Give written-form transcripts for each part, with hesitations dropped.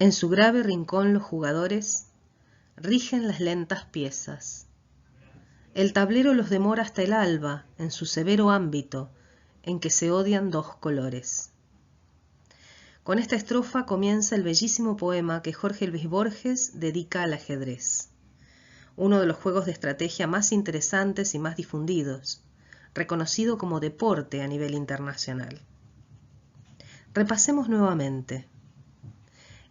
En su grave rincón los jugadores rigen las lentas piezas. El tablero los demora hasta el alba en su severo ámbito en que se odian dos colores. Con esta estrofa comienza el bellísimo poema que Jorge Luis Borges dedica al ajedrez, uno de los juegos de estrategia más interesantes y más difundidos, reconocido como deporte a nivel internacional. Repasemos nuevamente.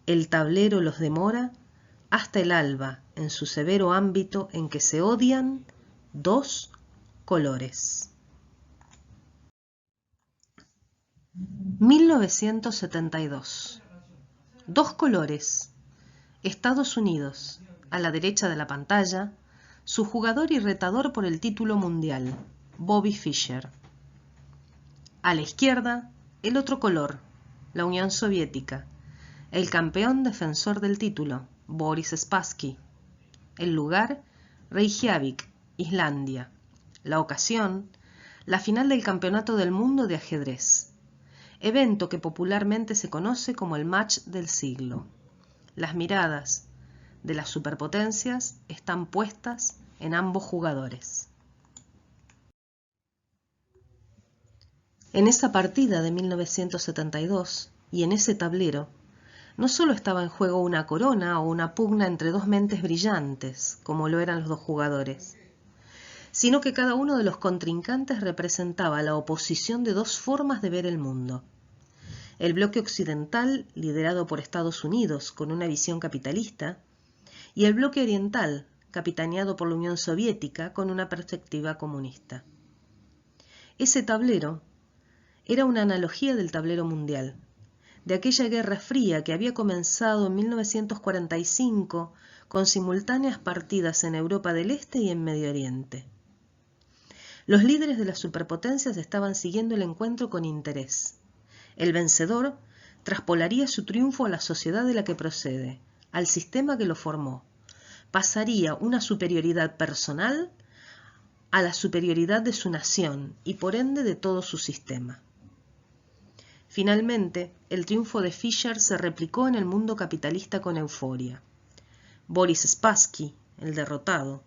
El tablero los demora hasta el alba en su severo ámbito en que se odian dos colores. 1972. Dos colores. Estados Unidos, a la derecha de la pantalla, su jugador y retador por el título mundial, Bobby Fischer. A la izquierda, el otro color, la Unión Soviética, el campeón defensor del título, Boris Spassky. El lugar, Reykjavik, Islandia. La ocasión, la final del Campeonato del Mundo de Ajedrez, evento que popularmente se conoce como el match del siglo. Las miradas de las superpotencias están puestas en ambos jugadores. En esa partida de 1972 y en ese tablero, no solo estaba en juego una corona o una pugna entre dos mentes brillantes, como lo eran los dos jugadores, sino que cada uno de los contrincantes representaba la oposición de dos formas de ver el mundo. El bloque occidental, liderado por Estados Unidos con una visión capitalista, y el bloque oriental, capitaneado por la Unión Soviética con una perspectiva comunista. Ese tablero era una analogía del tablero mundial, de aquella Guerra Fría que había comenzado en 1945 con simultáneas partidas en Europa del Este y en Medio Oriente. Los líderes de las superpotencias estaban siguiendo el encuentro con interés. El vencedor traspolaría su triunfo a la sociedad de la que procede, al sistema que lo formó. Pasaría una superioridad personal a la superioridad de su nación y por ende de todo su sistema. Finalmente, el triunfo de Fischer se replicó en el mundo capitalista con euforia. Boris Spassky, el derrotado,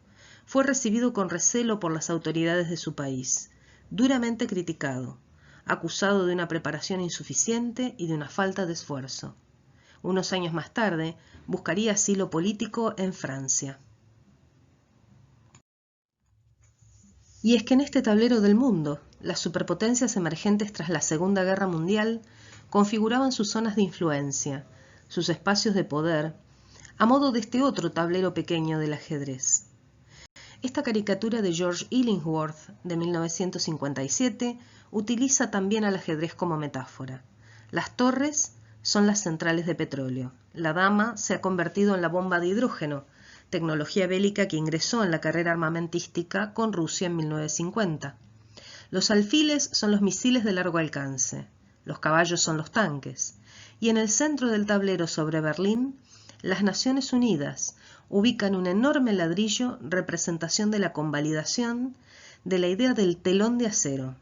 fue recibido con recelo por las autoridades de su país, duramente criticado, acusado de una preparación insuficiente y de una falta de esfuerzo. Unos años más tarde, buscaría asilo político en Francia. Y es que en este tablero del mundo, las superpotencias emergentes tras la Segunda Guerra Mundial configuraban sus zonas de influencia, sus espacios de poder, a modo de este otro tablero pequeño del ajedrez. Esta caricatura de George Illingworth de 1957 utiliza también al ajedrez como metáfora. Las torres son las centrales de petróleo. La dama se ha convertido en la bomba de hidrógeno, tecnología bélica que ingresó en la carrera armamentística con Rusia en 1950. Los alfiles son los misiles de largo alcance, los caballos son los tanques, y en el centro del tablero sobre Berlín, las Naciones Unidas ubican un enorme ladrillo representación de la convalidación de la idea del telón de acero,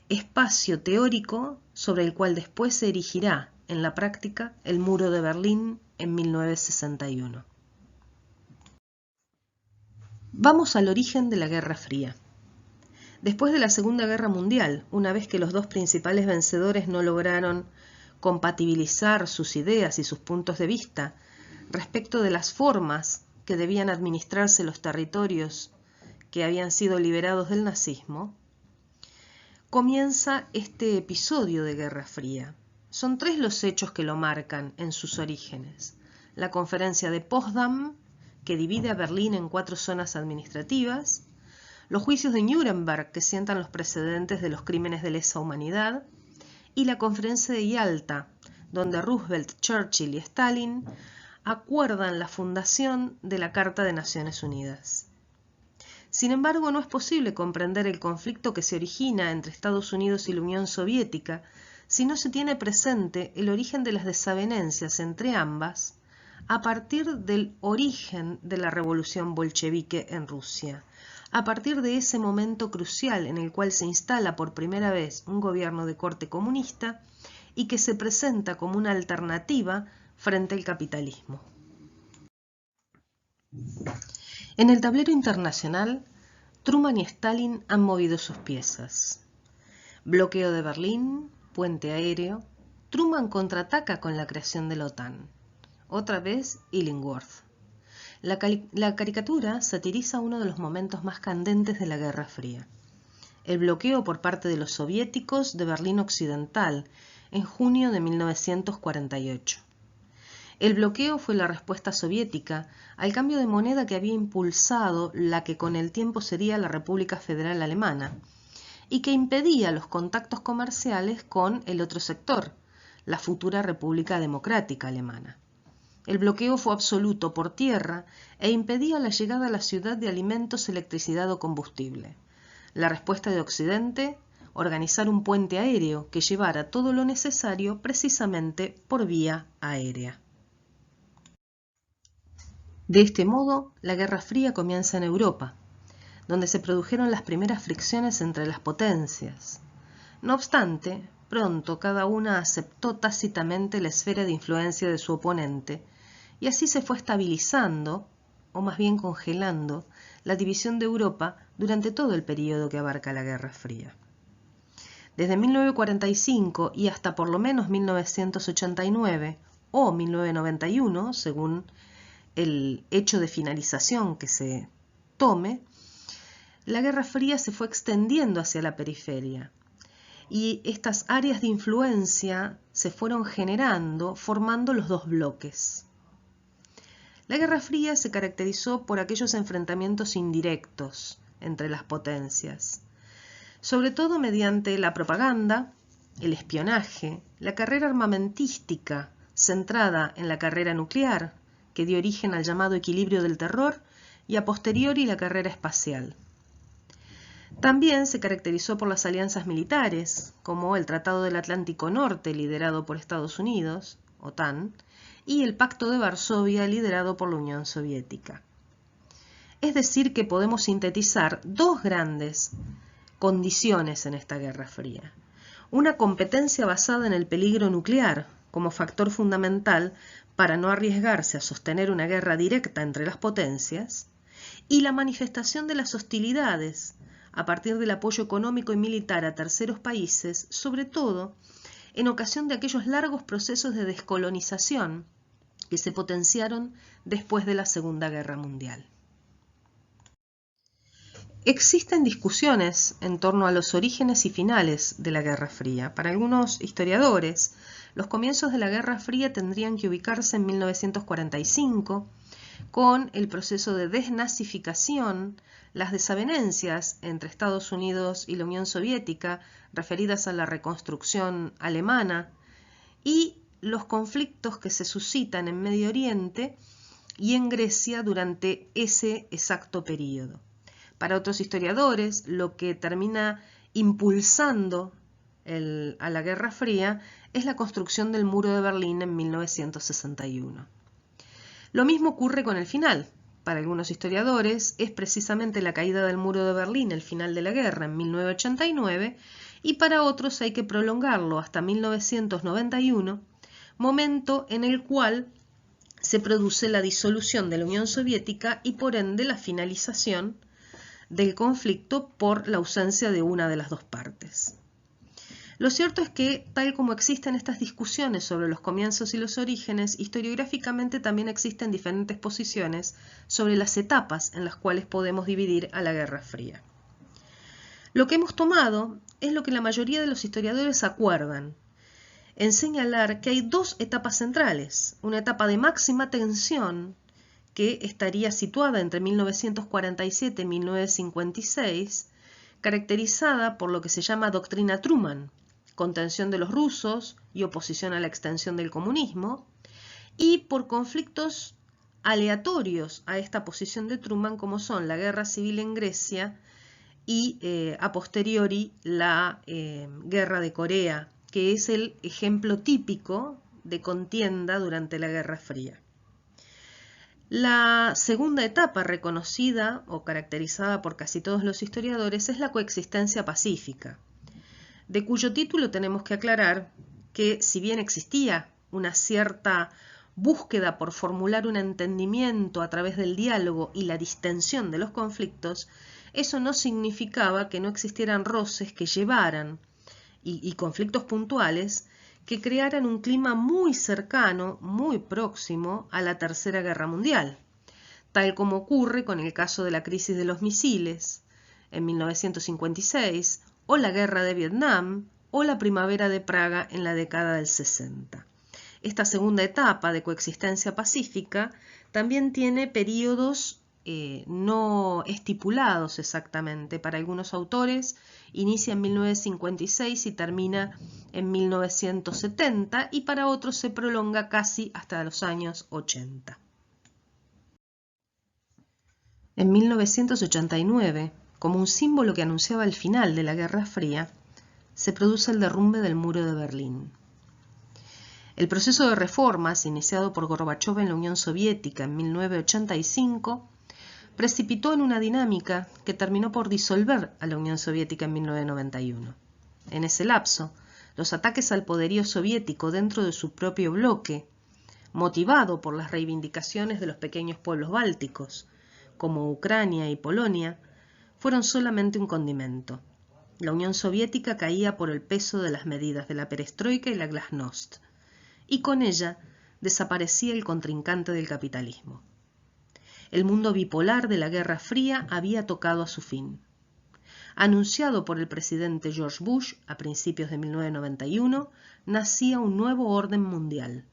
espacio teórico sobre el cual después se erigirá en la práctica el muro de Berlín en 1961. Vamos al origen de la Guerra Fría. Después de la Segunda Guerra Mundial, una vez que los dos principales vencedores no lograron compatibilizar sus ideas y sus puntos de vista respecto de las formas que debían administrarse los territorios que habían sido liberados del nazismo, comienza este episodio de Guerra Fría. Son tres los hechos que lo marcan en sus orígenes. La Conferencia de Potsdam, que divide a Berlín en 4 zonas administrativas, los juicios de Nuremberg, que sientan los precedentes de los crímenes de lesa humanidad, y la Conferencia de Yalta, donde Roosevelt, Churchill y Stalin acuerdan la fundación de la Carta de Naciones Unidas. Sin embargo, no es posible comprender el conflicto que se origina entre Estados Unidos y la Unión Soviética si no se tiene presente el origen de las desavenencias entre ambas a partir del origen de la revolución bolchevique en Rusia, a partir de ese momento crucial en el cual se instala por primera vez un gobierno de corte comunista y que se presenta como una alternativa frente al capitalismo. En el tablero internacional, Truman y Stalin han movido sus piezas. Bloqueo de Berlín, puente aéreo, Truman contraataca con la creación de la OTAN. Otra vez Illingworth. La caricatura satiriza uno de los momentos más candentes de la Guerra Fría. El bloqueo por parte de los soviéticos de Berlín Occidental en junio de 1948. El bloqueo fue la respuesta soviética al cambio de moneda que había impulsado la que con el tiempo sería la República Federal Alemana y que impedía los contactos comerciales con el otro sector, la futura República Democrática Alemana. El bloqueo fue absoluto por tierra e impedía la llegada a la ciudad de alimentos, electricidad o combustible. La respuesta de Occidente, organizar un puente aéreo que llevara todo lo necesario precisamente por vía aérea. De este modo, la Guerra Fría comienza en Europa, donde se produjeron las primeras fricciones entre las potencias. No obstante, pronto cada una aceptó tácitamente la esfera de influencia de su oponente, y así se fue estabilizando, o más bien congelando, la división de Europa durante todo el período que abarca la Guerra Fría. Desde 1945 y hasta por lo menos 1989 o 1991, según el hecho de finalización que se tome, la Guerra Fría se fue extendiendo hacia la periferia y estas áreas de influencia se fueron generando, formando los dos bloques. La Guerra Fría se caracterizó por aquellos enfrentamientos indirectos entre las potencias, sobre todo mediante la propaganda, el espionaje, la carrera armamentística centrada en la carrera nuclear, que dio origen al llamado equilibrio del terror, y a posteriori la carrera espacial. También se caracterizó por las alianzas militares, como el Tratado del Atlántico Norte, liderado por Estados Unidos, OTAN, y el Pacto de Varsovia, liderado por la Unión Soviética. Es decir, que podemos sintetizar dos grandes condiciones en esta Guerra Fría. Una competencia basada en el peligro nuclear, como factor fundamental para no arriesgarse a sostener una guerra directa entre las potencias, y la manifestación de las hostilidades a partir del apoyo económico y militar a terceros países, sobre todo en ocasión de aquellos largos procesos de descolonización que se potenciaron después de la Segunda Guerra Mundial. Existen discusiones en torno a los orígenes y finales de la Guerra Fría. Para algunos historiadores, los comienzos de la Guerra Fría tendrían que ubicarse en 1945, con el proceso de desnazificación, las desavenencias entre Estados Unidos y la Unión Soviética referidas a la reconstrucción alemana y los conflictos que se suscitan en Medio Oriente y en Grecia durante ese exacto período. Para otros historiadores, lo que termina impulsando a la Guerra Fría es la construcción del Muro de Berlín en 1961. Lo mismo ocurre con el final. Para algunos historiadores es precisamente la caída del Muro de Berlín el final de la guerra en 1989 y para otros hay que prolongarlo hasta 1991, momento en el cual se produce la disolución de la Unión Soviética y por ende la finalización del conflicto por la ausencia de una de las dos partes. Lo cierto es que, tal como existen estas discusiones sobre los comienzos y los orígenes, historiográficamente también existen diferentes posiciones sobre las etapas en las cuales podemos dividir a la Guerra Fría. Lo que hemos tomado es lo que la mayoría de los historiadores acuerdan, en señalar que hay dos etapas centrales, una etapa de máxima tensión que estaría situada entre 1947 y 1956, caracterizada por lo que se llama doctrina Truman, contención de los rusos y oposición a la extensión del comunismo, y por conflictos aleatorios a esta posición de Truman, como son la guerra civil en Grecia y a posteriori la guerra de Corea, que es el ejemplo típico de contienda durante la Guerra Fría. La segunda etapa reconocida o caracterizada por casi todos los historiadores es la coexistencia pacífica, de cuyo título tenemos que aclarar que si bien existía una cierta búsqueda por formular un entendimiento a través del diálogo y la distensión de los conflictos, eso no significaba que no existieran roces que llevaran y conflictos puntuales que crearan un clima muy cercano, muy próximo a la Tercera Guerra Mundial, tal como ocurre con el caso de la crisis de los misiles en 1956, o la Guerra de Vietnam, o la Primavera de Praga en la década del 60. Esta segunda etapa de coexistencia pacífica también tiene periodos no estipulados exactamente. Para algunos autores inicia en 1956 y termina en 1970, y para otros se prolonga casi hasta los años 80. En 1989, como un símbolo que anunciaba el final de la Guerra Fría, se produce el derrumbe del muro de Berlín. El proceso de reformas iniciado por Gorbachov en la Unión Soviética en 1985 precipitó en una dinámica que terminó por disolver a la Unión Soviética en 1991. En ese lapso, los ataques al poderío soviético dentro de su propio bloque, motivado por las reivindicaciones de los pequeños pueblos bálticos, como Ucrania y Polonia, fueron solamente un condimento. La Unión Soviética caía por el peso de las medidas de la perestroika y la glasnost, y con ella desaparecía el contrincante del capitalismo. El mundo bipolar de la Guerra Fría había tocado a su fin. Anunciado por el presidente George Bush a principios de 1991, nacía un nuevo orden mundial.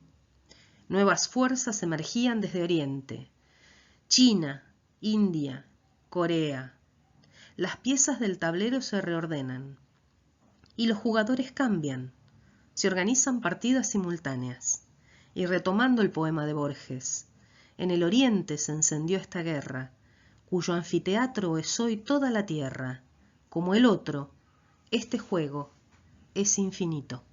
Nuevas fuerzas emergían desde Oriente: China, India, Corea. Las piezas del tablero se reordenan y los jugadores cambian. Se organizan partidas simultáneas. Y retomando el poema de Borges, en el Oriente se encendió esta guerra, cuyo anfiteatro es hoy toda la tierra. Como el otro, este juego es infinito.